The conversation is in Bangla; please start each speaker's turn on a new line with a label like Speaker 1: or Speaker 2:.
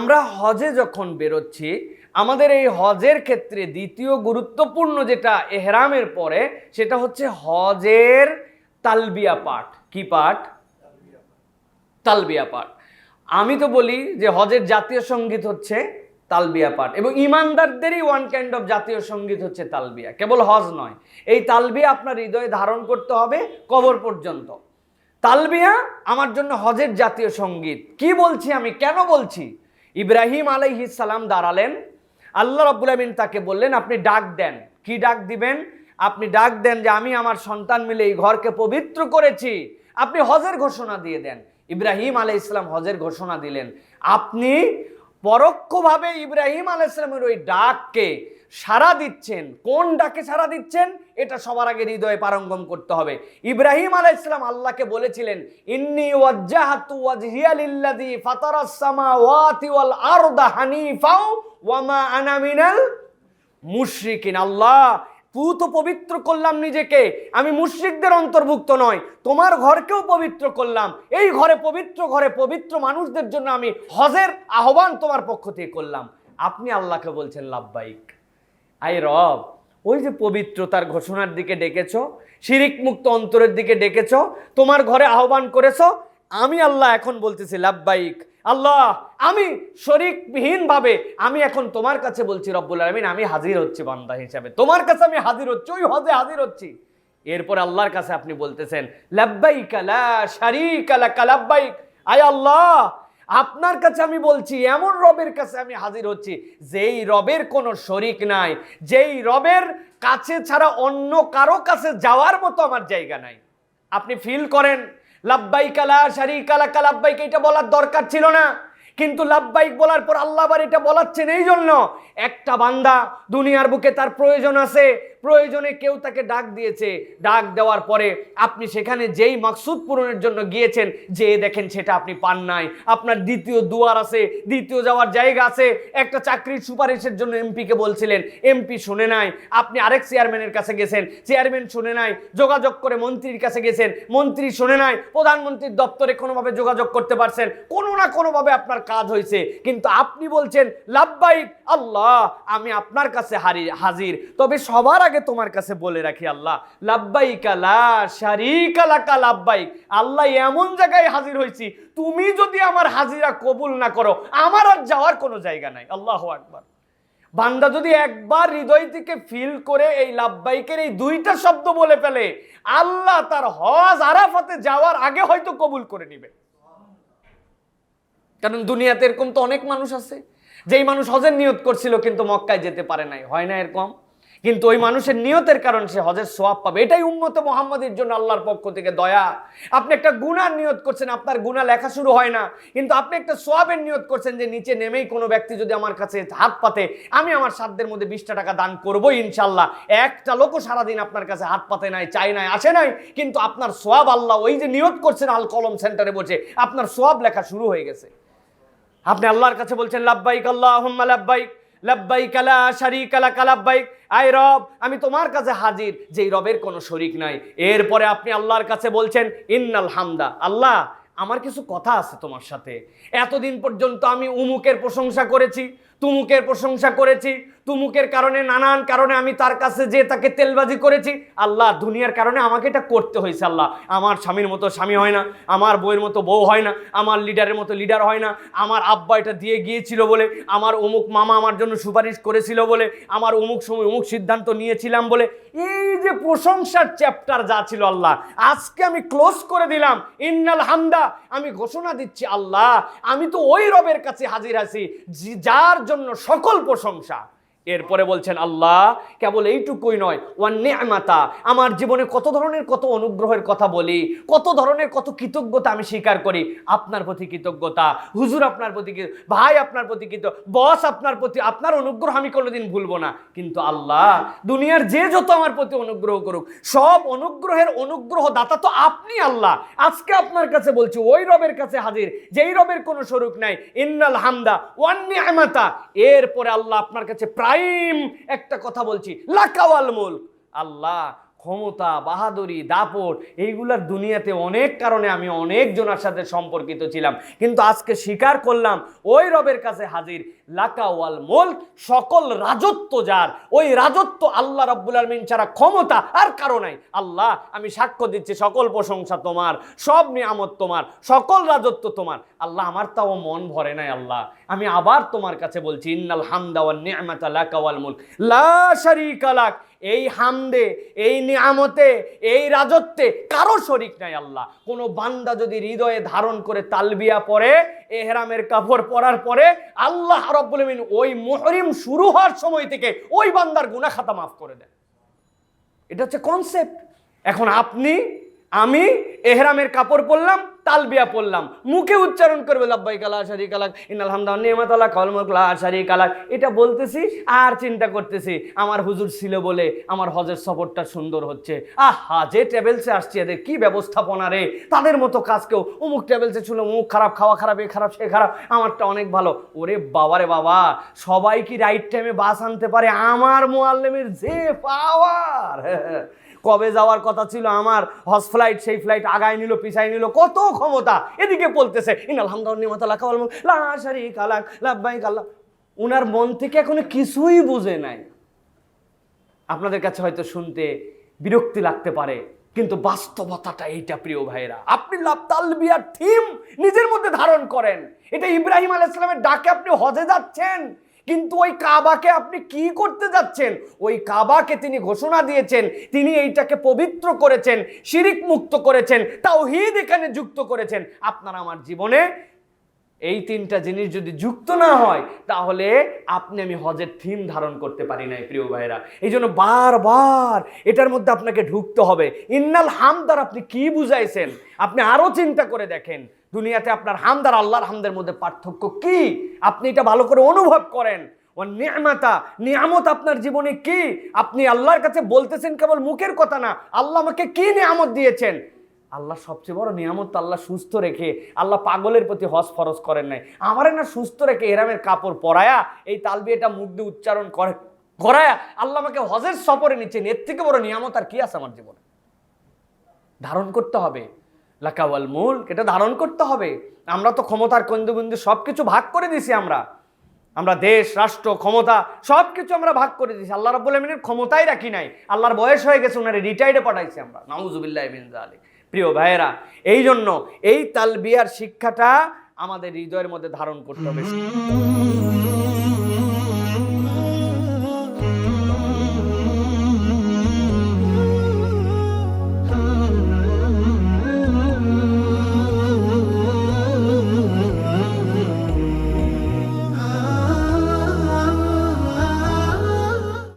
Speaker 1: আমরা হজে যখন বেরোচ্ছি, আমাদের এই হজের ক্ষেত্রে দ্বিতীয় গুরুত্বপূর্ণ যেটা এহরামের পরে, সেটা হচ্ছে হজের তালবিয়া পাঠ। কি পাঠ? তালবিয়া পাঠ। আমি তো বলি যে হজের জাতীয় সঙ্গীত হচ্ছে তালবিয়া পাঠ, এবং ইমানদারদেরই ওয়ান কাইন্ড অফ জাতীয় সঙ্গীত হচ্ছে তালবিয়া। কেবল হজ নয়, এই তালবিয়া আপনার হৃদয়ে ধারণ করতে হবে কবর পর্যন্ত। তালবিয়া আমার জন্য হজের জাতীয় সঙ্গীত। কি বলছি আমি, কেন বলছি? ইব্রাহিম আলাইহিস সালাম দাঁড়ালেন, আল্লাহ রাব্বুল আমিন তাকে বললেন আপনি ডাক দেন। কি ডাক দিবেন? আপনি ডাক দেন যে আমি আমার সন্তান মিলে এই ঘরকে পবিত্র করেছি। আপনি হজের ঘোষণা দিয়ে দেন। ইব্রাহিম আলাইহিস সালাম হজের ঘোষণা দিলেন। আপনি পরোক্ষভাবে ইব্রাহিম আলাইহিস সালামের ওই ডাককে সাড়া দিচ্ছেন। কোন ডাকে সাড়া দিচ্ছেন? এটা সবার আগে হৃদয়ে পারঙ্গম করতে হবে। ইব্রাহিম আলাইহিস সালাম আল্লাহকে বলেছিলেন, ইন্নী ওয়াজ্জাহাতু ওয়াজহিয়া লিল্লাযী ফাতারাস সামাওয়াতি ওয়াল আরদা হানিফাও ওয়া মা আনা মিনাল মুশরিকিন। আল্লাহ, পুত পবিত্র করলাম নিজেকে, আমি মুশরিকদের অন্তর্ভুক্ত নয়। তোমার ঘরকেও পবিত্র করলাম। এই ঘরে পবিত্র মানুষদের জন্য আমি হজের আহ্বান তোমার পক্ষ থেকে করলাম। আপনি আল্লাহকে বলছেন লাব্বাইক। আই রব, ওই যে পবিত্রতার ঘোষণার দিকে ডেকেছো, শিরিক মুক্ত অন্তরের দিকে ডেকেছো, তোমার ঘরে আহ্বান করেছো, আমি আল্লাহ এখন বলতেছি লাব্বাইক। আল্লাহ, আমি শরীকবিহীন ভাবে আমি এখন তোমার কাছে বলছি রব্বুল আলামিন, আমি হাজির হচ্ছি বান্দা হিসাবে, তোমার কাছে আমি হাজির হচ্ছি, ওই হজে হাজির হচ্ছি। এরপর আল্লাহর কাছে আপনি বলতেছেন লাব্বাইক লা শারীকা লাকা লাব্বাইক। আয় আল্লাহ, আপনার কাছে আমি বলছি, এমন রবের কাছে আমি হাজির হচ্ছি যেই রবের কোনো শরীক নাই, যেই রবের কাছে ছাড়া অন্য কারো কাছে যাওয়ার মতো আমার জায়গা নাই। আপনি ফিল করেন লাব্বাইক লা শারীকা লাকা লাব্বাইক, এটা বলার দরকার ছিল না, কিন্তু লাব্বাইক বলার পর আল্লাহ আবার এটা বলাচ্ছেন এই জন্য, একটা বান্দা দুনিয়ার বুকে তার প্রয়োজন আছে, প্রয়োজনে কেউ তাকে ডাক দিয়েছে, ডাক দেওয়ার পরে আপনি সেখানে যেই মাকসুদ পূরণের জন্য গিয়েছেন, যে দেখেন সেটা আপনি পান নাই, আপনার দ্বিতীয় দুয়ার আছে, দ্বিতীয় যাওয়ার জায়গা আছে। একটা চাকরির সুপারিশের জন্য এমপিকে বলছিলেন, এমপি শুনে নাই। আপনি আরেক চেয়ারম্যানের কাছে গেছেন, চেয়ারম্যান শুনে নাই। যোগাযোগ করে মন্ত্রীর কাছে গেছেন, মন্ত্রী শুনে নাই। প্রধানমন্ত্রীর দপ্তরে কোনোভাবে যোগাযোগ করতে পারছেন, কোনো না কোনোভাবে আপনার কাজ হয়েছে, কিন্তু আপনি বলছেন লাব্বাইক আল্লাহ, আমি আপনার কাছে হাজির। তবে সবার আগে তোমার কাছে বলে রাখি আল্লাহ, লাব্বাইক লা শারীকা লাকা লাব্বাইক। আল্লাহ, এমন জায়গায় হাজির হয়েছি, তুমি যদি আমার হাজিরা কবুল না করো, আমার আর যাওয়ার কোনো জায়গা নাই। আল্লাহু আকবার। বান্দা যদি একবার হৃদয় থেকে ফিল করে এই লাব্বাইকের এই দুইটা শব্দ বলে ফেলে, আল্লাহ তার হজ আরাফাতে যাওয়ার আগে হয়তো কবুল করে নিবে। কারণ দুনিয়াতে এরকম তো অনেক মানুষ আছে, যেই মানুষ হজের নিয়ত করছিল কিন্তু মক্কায় যেতে পারে নাই, হয় না এরকম? কিন্তু ওই মানুষের নিয়তের কারণ সে হজের সওয়াব পাবে। এটাই উম্মতে মুহাম্মাদের জন্য আল্লাহর পক্ষ থেকে দয়া। আপনি একটা গুনার নিয়ত করছেন, আপনার গুনাহ লেখা শুরু হয় না, কিন্তু আপনি একটা সওয়াবের নিয়ত করছেন যে নিচে নেমেই কোনো ব্যক্তি যদি আমার কাছে হাত পাতে, আমি আমার সাধ্যের মধ্যে 20টা টাকা দান করবো ইনশাল্লাহ। একটা লোকও সারাদিন আপনার কাছে হাত পাতে নাই, চাই নাই, আসে নাই, কিন্তু আপনার সওয়াব আল্লাহ ওই যে নিয়ত করছেন আল কলম সেন্টারে বসে, আপনার সওয়াব লেখা শুরু হয়ে গেছে। আপনি আল্লাহর কাছে বলছেন লাব্বাইক আল্লাহুম্মা লাব্বাইক, লাব্বাইক লা শারীকা লাকা লাব্বাইক। আয় রব, আমি তোমার কাছে হাজির যেই রবের কোনো শরীক নাই। এরপরে আপনি আল্লাহর কাছে বলছেন ইন্নাল হামদা, আল্লাহ আমার কিছু কথা আছে তোমার সাথে। এতদিন পর্যন্ত আমি উমুকের প্রশংসা করেছি, তুমুকের প্রশংসা করেছি, তুমুকের কারণে নানান কারণে আমি তার কাছে যে তাকে তেলবাজি করেছি। আল্লাহ, দুনিয়ার কারণে আমাকে এটা করতে হয়েছে। আল্লাহ, আমার স্বামীর মতো স্বামী হয় না, আমার বউয়ের মতো বউ হয় না, আমার লিডারের মতো লিডার হয় না, আমার আব্বা এটা দিয়ে গিয়েছিল বলে, আমার অমুক মামা আমার জন্য সুপারিশ করেছিল বলে, আমার অমুক সময় অমুক সিদ্ধান্ত নিয়েছিলাম বলে। এই যে প্রশংসার চ্যাপ্টার যা ছিল আল্লাহ, আজকে আমি ক্লোজ করে দিলাম ইন্নাল হামদা। আমি ঘোষণা দিচ্ছি আল্লাহ, আমি তো ওই রবের কাছে হাজির আছি যার জন্য সকল প্রশংসা। এরপরে বলছেন আল্লাহ, কেবল এইটুকুই নয়, ওয়ান নি'মাতা, আমার জীবনে কত ধরনের কত অনুগ্রহের কথা বলি, কত ধরনের কত কৃতজ্ঞতা আমি স্বীকার করি। আপনার প্রতি কৃতজ্ঞতা, হুজুর আপনার প্রতি, ভাই আপনার প্রতি বস আপনার প্রতি, আপনার অনুগ্রহ আমি কোনোদিন ভুলবো না। কিন্তু আল্লাহ, দুনিয়ার যে যত আমার প্রতি অনুগ্রহ করুক, সব অনুগ্রহের অনুগ্রহ দাতা তো আপনি আল্লাহ। আজকে আপনার কাছে বলছি ওই রবের কাছে হাজির যেই রবের কোনো শরীক নাই। ইন্নাল হামদা ওয়ান নি'মাতা। এরপরে আল্লাহ আপনার কাছে প্রাইম একটা কথা বলছি, লাকাওয়াল মুলক। আল্লাহ, ক্ষমতা, বাহাদুরি, দাপট, এইগুলার দুনিয়াতে অনেক কারণে আমি অনেক জনের সাথে সম্পর্কিত ছিলাম, কিন্তু আজকে স্বীকার করলাম ওই রবের কাছে হাজির, লাকা ওয়াল মুলক, সকল রাজত্ব যার, ওই রাজত্ব আল্লাহ রাব্বুল আলামিন ছাড়া ক্ষমতা আর কারো নাই। আল্লাহ, আমি সাক্ষ্য দিচ্ছি সকল প্রশংসা তোমার, সব নিয়ামত তোমার, সকল রাজত্ব তোমার। আল্লাহ, আমার তাও মন ভরে নাই। আল্লাহ, আমি আবার তোমার কাছে বলছি, ইন্নাল হামদা ওয়ান নি'মাতা লাকা ওয়াল মুলক লা শারীকা লাক। এই হামদে, এই নিয়ামতে, এই রাজত্বে কারো শরীক নাই। আল্লাহ, কোনো বান্দা যদি হৃদয়ে ধারণ করে তালবিয়া পড়ে, এহরামের কাপড় পরার পরে, আল্লাহ রাব্বুল আলামিন ওই মুহরিম শুরু হওয়ার সময় থেকে ওই বান্দার গুনাহ খাতা মাফ করে দেন। এটা হচ্ছে কনসেপ্ট। এখন আপনি, আমি এহরামের কাপড় পরলাম, তালবিয়া পড়লাম, মুখে উচ্চারণ করবে লাব্বাইক লা শারীকা লাক ইন্নাল হামদা ওয়ান নি'মাতা লাকা ওয়াল মুলক লা শারীকা লাক, এটা বলতেছি আর চিন্তা করতেছি আমার হুজুর ছিল বলে আমার হজের সফরটা সুন্দর হচ্ছে। আহা, যে ট্রাভেলসে আসছে এদের কি ব্যবস্থাপনা রে, তাদের মতো কাজ কেউ, অমুক ট্রাভেলসে ছিল, অমুক খারাপ, খাওয়া খারাপ, এ খারাপ, সে খারাপ, আমারটা অনেক ভালো। ওরে বাবা রে বাবা, সবাই কি রাইট টাইমে বাস আনতে পারে? আমার মুআল্লিমের যে পাওয়ার! কবে যাওয়ার কথা ছিল আমার হজ ফ্লাইট, সেই ফ্লাইট আগায় নিল, পিছাই নিল, কত ক্ষমতা। এদিকে বলতেছে ইন্নাল হামদা ওয়ান নি'মাতা লাকা ওয়াল মুলক লা শারীকা লাক লাব্বাইক আল্লাহ। উনার মন থেকে এখনো কিছুই বুঝে নাই। আপনাদের কাছে হয়তো শুনতে বিরক্তি লাগতে পারে, কিন্তু বাস্তবতাটা এইটা প্রিয় ভাইরা। আপনি তালবিয়ার থিম নিজের মধ্যে ধারণ করেন। এটা ইব্রাহিম আলাইহিস সালামের ডাকে আপনি হজে যাচ্ছেন, কিন্তু ওই কাবাকে আপনি কি করতে যাচ্ছেন? ওই কাবাকে তিনি ঘোষণা দিয়েছেন, তিনি এইটাকে পবিত্র করেছেন, শিরিক মুক্ত করেছেন, তাওহীদ এখানে যুক্ত করেছেন। আপনার আমার জীবনে এই তিনটা জিনিস যদি যুক্ত না হয়, তাহলে আপনি আমি হজের থিম ধারণ করতে পারি নাই প্রিয় ভাইরা। এই জন্য বারবার এটার মধ্যে আপনাকে ঢুকতে হবে। ইন্নাল হামদার আপনি কি বুঝাইছেন? আপনি আরো চিন্তা করে দেখেন, দুনিয়াতে আপনার হামদার আল্লাহর হামদের মধ্যে পার্থক্য কি? আপনি এটা ভালো করে অনুভব করেন। ও নিয়ামতা, নিয়ামত আপনার জীবনে কি? আপনি আল্লাহর কাছে বলতেছেন কেবল মুখের কথা না, আল্লাহ আমাকে কি নিয়ামত দিয়েছেন। আল্লাহ সবচেয়ে বড় নিয়ামত, আল্লাহ সুস্থ রেখে, আল্লাহ পাগলের প্রতি হজ ফরজ করেন নাই, আমারে না সুস্থ রেখে এহরামের কাপড় পরায়া, এই তালবিয়াটা মুখ দিয়ে উচ্চারণ করায়া আল্লাহ আমাকে হজের সফরে নিচ্ছেন। এর থেকে বড় নিয়ামত আর কি আছে আমার জীবনে? ধারণ করতে হবে লাকা ওয়াল মুলক, এটা ধারণ করতে হবে। আমরা তো ক্ষমতার কেন্দ্রবিন্দু সবকিছু ভাগ করে দিছি। আমরা দেশ, রাষ্ট্র, ক্ষমতা সবকিছু আমরা ভাগ করে দিয়েছি। আল্লাহ রাব্বুল আলামিনের ক্ষমতাই রাখি নাই। আল্লাহর বয়স হয়ে গেছে, ওনারে রিটায়ার্ডে পাঠাইছি আমরা। নাউযুবিল্লাহি মিন যালিক। প্রিয় ভাইয়েরা, এই জন্য এই তালবিয়ার শিক্ষাটা আমাদের হৃদয়ের মধ্যে ধারণ করতে হবে।